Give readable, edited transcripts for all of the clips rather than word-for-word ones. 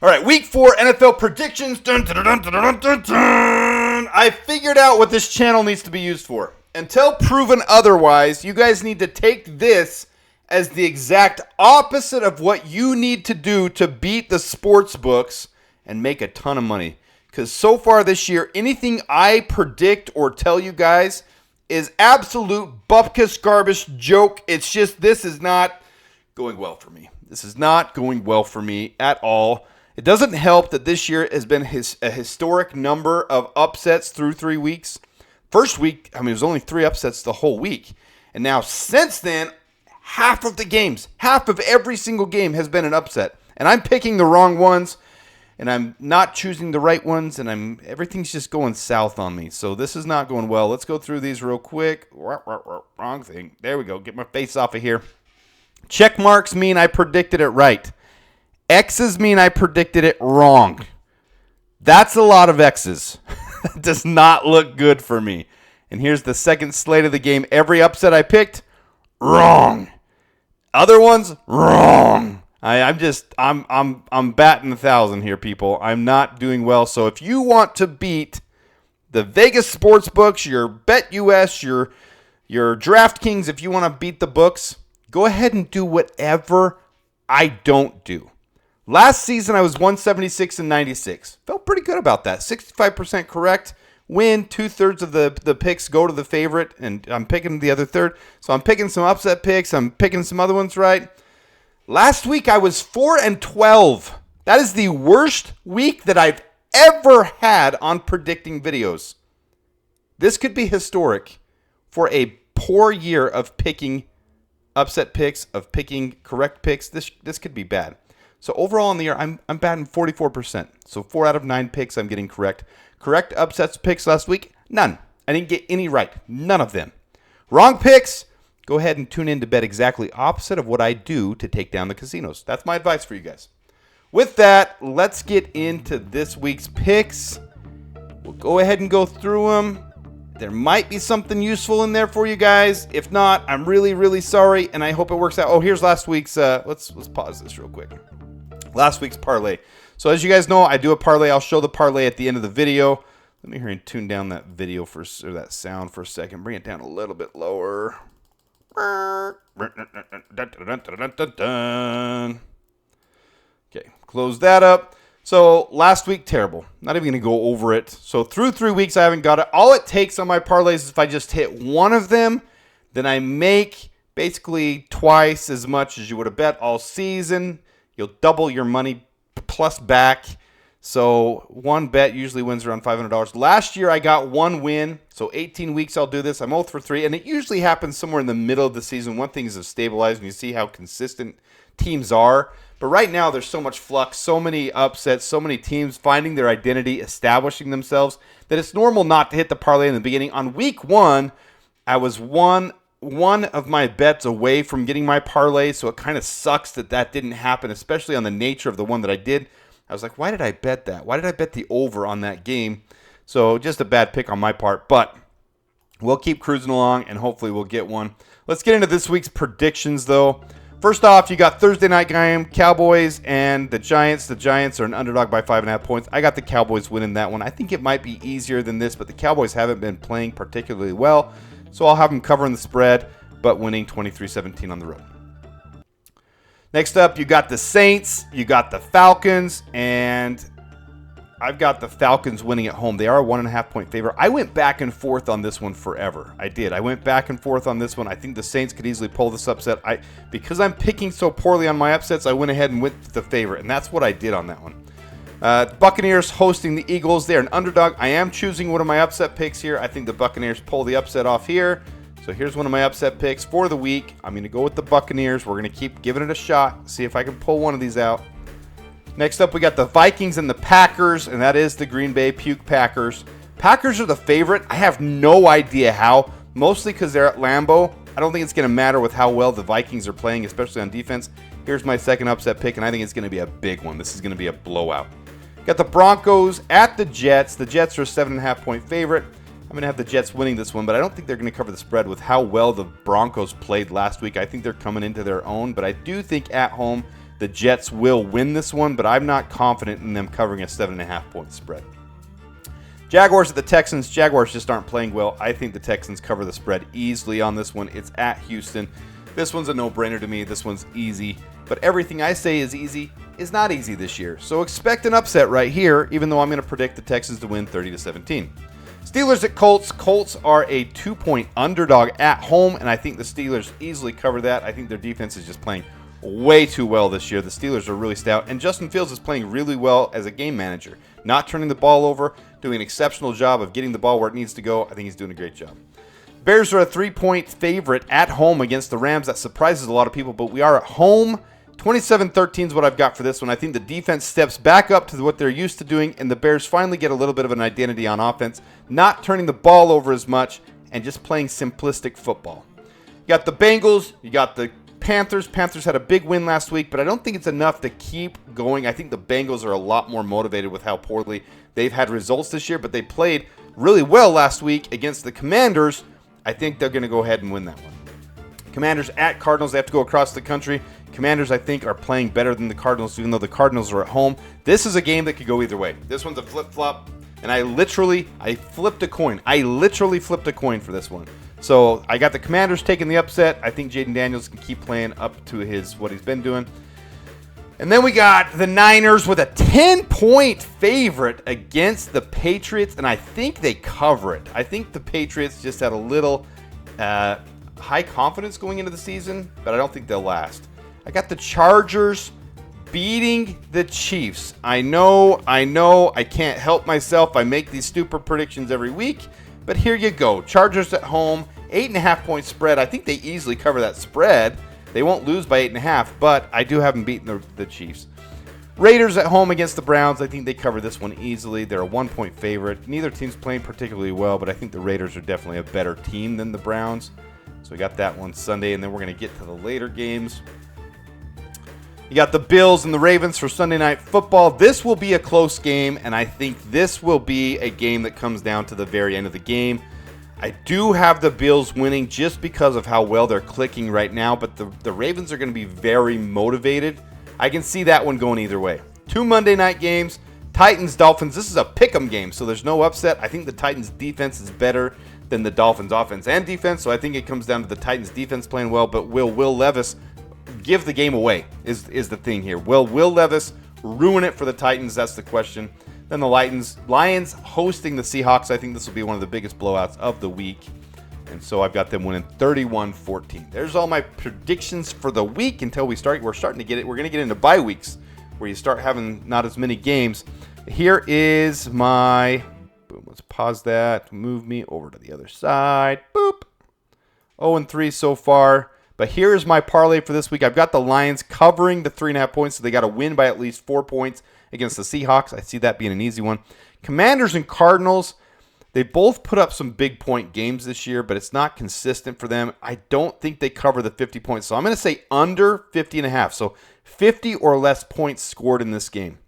All right, week 4 NFL predictions. Dun, dun, dun, dun, dun, dun, dun. I figured out what this channel needs to be used for. Until proven otherwise, you guys need to take this as the exact opposite of what you need to do to beat the sports books and make a ton of money. Because so far this year, anything I predict or tell you guys is absolute bupkis garbage joke. It's just, this is not going well for me. This is not going well for me at all. It doesn't help that this year has been a historic number of upsets through 3 weeks. First week, it was only 3 upsets the whole week. And now since then, half of the games, half of every single game has been an upset. And I'm picking the wrong ones, and I'm not choosing the right ones, and everything's just going south on me. So this is not going well. Let's go through these real quick. Wrong thing. There we go. Get my face off of here. Check marks mean I predicted it right. X's mean I predicted it wrong. That's a lot of X's. That does not look good for me. And here's the second slate of the game. Every upset I picked, wrong. Other ones, wrong. I'm batting 1,000 here, people. I'm not doing well. So if you want to beat the Vegas sports books, your BetUS, your DraftKings, if you want to beat the books, go ahead and do whatever I don't do. Last season, I was 176 and 96. Felt pretty good about that. 65% correct. Win. 2/3 of the picks go to the favorite, and I'm picking the other third. So I'm picking some upset picks. I'm picking some other ones right. Last week, I was 4 and 12. That is the worst week that I've ever had on predicting videos. This could be historic for a poor year of picking upset picks, of picking correct picks. This could be bad. So overall in the year, I'm batting 44%. So 4 out of 9 picks I'm getting correct. Correct upsets picks last week? None. I didn't get any right. None of them. Wrong picks? Go ahead and tune in to bet exactly opposite of what I do to take down the casinos. That's my advice for you guys. With that, let's get into this week's picks. We'll go ahead and go through them. There might be something useful in there for you guys. If not, I'm really, really sorry, and I hope it works out. Oh, here's last week's. Let's pause this real quick. Last week's parlay. So as you guys know, I do a parlay. I'll show the parlay at the end of the video. Let me hear and tune down that video or that sound for a second. Bring it down a little bit lower. Okay, close that up. So last week, terrible. Not even going to go over it. So through 3 weeks, I haven't got it. All it takes on my parlays is if I just hit one of them, then I make basically twice as much as you would have bet all season. You'll double your money plus back. So one bet usually wins around $500. Last year, I got one win. So 18 weeks, I'll do this. I'm 0 for 3. And it usually happens somewhere in the middle of the season. One thing is to stabilize, and you see how consistent teams are. But right now, there's so much flux, so many upsets, so many teams finding their identity, establishing themselves, that it's normal not to hit the parlay in the beginning. On week 1, I was one of my bets away from getting my parlay, so it kind of sucks that didn't happen, especially on the nature of the one that I did. I was like, why did I bet that? Why did I bet the over on that game? So just a bad pick on my part, but we'll keep cruising along, and hopefully we'll get one. Let's get into this week's predictions, though. First off, you got Thursday night game, Cowboys and the Giants. The Giants are an underdog by 5.5 points. I got the Cowboys winning that one. I think it might be easier than this, but the Cowboys haven't been playing particularly well, so I'll have them covering the spread, but winning 23-17 on the road. Next up, you got the Saints, you got the Falcons, and I've got the Falcons winning at home. They are a 1.5 point favorite. I went back and forth on this one forever. I did. I went back and forth on this one. I think the Saints could easily pull this upset. Because I'm picking so poorly on my upsets, I went ahead and went with the favorite, and that's what I did on that one. Buccaneers hosting the Eagles. They're an underdog. I am choosing one of my upset picks here. I think the Buccaneers pull the upset off here. So here's one of my upset picks for the week. I'm going to go with the Buccaneers. We're going to keep giving it a shot, see if I can pull one of these out. Next up, we got the Vikings and the Packers, and that is the Green Bay Puke Packers. Packers are the favorite. I have no idea how, mostly because they're at Lambeau. I don't think it's going to matter with how well the Vikings are playing, especially on defense. Here's my second upset pick, and I think it's going to be a big one. This is going to be a blowout. Got the Broncos at the Jets. The Jets are a 7.5 point favorite. I'm going to have the Jets winning this one, but I don't think they're going to cover the spread with how well the Broncos played last week. I think they're coming into their own, but I do think at home the Jets will win this one, but I'm not confident in them covering a 7.5-point spread. Jaguars at the Texans. Jaguars just aren't playing well. I think the Texans cover the spread easily on this one. It's at Houston. This one's a no-brainer to me. This one's easy. But everything I say is easy is not easy this year. So expect an upset right here, even though I'm going to predict the Texans to win 30-17. Steelers at Colts. Colts are a 2-point underdog at home, and I think the Steelers easily cover that. I think their defense is just playing way too well this year. The Steelers are really stout, and Justin Fields is playing really well as a game manager. Not turning the ball over, doing an exceptional job of getting the ball where it needs to go. I think he's doing a great job. Bears are a 3-point favorite at home against the Rams. That surprises a lot of people, but we are at home. 27-13 is what I've got for this one. I think the defense steps back up to what they're used to doing, and the Bears finally get a little bit of an identity on offense, not turning the ball over as much and just playing simplistic football. You got the Bengals, you got the Panthers. Panthers had a big win last week, but I don't think it's enough to keep going. I think the Bengals are a lot more motivated with how poorly they've had results this year, but they played really well last week against the Commanders. I think they're going to go ahead and win that one. Commanders at Cardinals. They have to go across the country. Commanders, I think, are playing better than the Cardinals, even though the Cardinals are at home. This is a game that could go either way. This one's a flip-flop, and I flipped a coin. I literally flipped a coin for this one. So I got the Commanders taking the upset. I think Jaden Daniels can keep playing up to what he's been doing. And then we got the Niners with a 10-point favorite against the Patriots, and I think they cover it. I think the Patriots just had a little high confidence going into the season, but I don't think they'll last. I got the Chargers beating the Chiefs. I know, I can't help myself. I make these stupid predictions every week, but here you go. Chargers at home, 8.5-point spread. I think they easily cover that spread. They won't lose by 8.5, but I do have them beating the Chiefs. Raiders at home against the Browns. I think they cover this one easily. They're a 1-point favorite. Neither team's playing particularly well, but I think the Raiders are definitely a better team than the Browns. So we got that one Sunday, and then we're going to get to the later games. You got the Bills and the Ravens for Sunday Night Football. This will be a close game, and I think this will be a game that comes down to the very end of the game. I do have the Bills winning just because of how well they're clicking right now, but the Ravens are going to be very motivated. I can see that one going either way. 2 Monday night games, Titans, Dolphins. This is a pick'em game, so there's no upset. I think the Titans defense is better than the Dolphins offense and defense, so I think it comes down to the Titans defense playing well, but will Levis give the game away is the thing here. Will Levis ruin it for the Titans? That's the question. Then the Lions hosting the Seahawks. I think this will be one of the biggest blowouts of the week. And so I've got them winning 31-14. There's all my predictions for the week until we're starting to get it. We're going to get into bye weeks where you start having not as many games. Here is my, boom, let's pause that, move me over to the other side. Boop. 0-3 so far. But here is my parlay for this week. I've got the Lions covering the 3.5 points, so they got to win by at least 4 points against the Seahawks. I see that being an easy one. Commanders and Cardinals, they both put up some big point games this year, but it's not consistent for them. I don't think they cover the 50 points. So I'm going to say under 50.5. So 50 or less points scored in this game.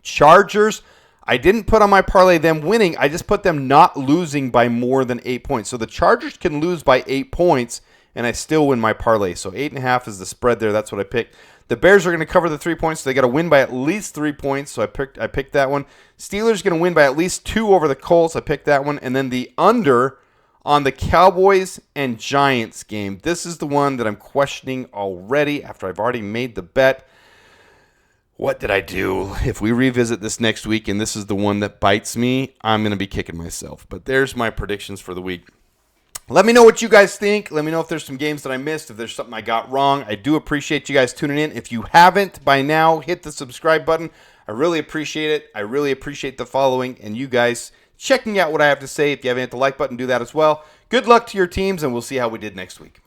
Chargers, I didn't put on my parlay them winning. I just put them not losing by more than 8 points. So the Chargers can lose by 8 points, and I still win my parlay. So 8.5 is the spread there. That's what I picked. The Bears are going to cover the 3 points, so they got to win by at least 3 points. So I picked that one. Steelers going to win by at least 2 over the Colts. I picked that one. And then the under on the Cowboys and Giants game. This is the one that I'm questioning already after I've already made the bet. What did I do? If we revisit this next week and this is the one that bites me, I'm going to be kicking myself. But there's my predictions for the week. Let me know what you guys think. Let me know if there's some games that I missed, if there's something I got wrong. I do appreciate you guys tuning in. If you haven't by now, hit the subscribe button. I really appreciate it. I really appreciate the following and you guys checking out what I have to say. If you haven't hit the like button, do that as well. Good luck to your teams, and we'll see how we did next week.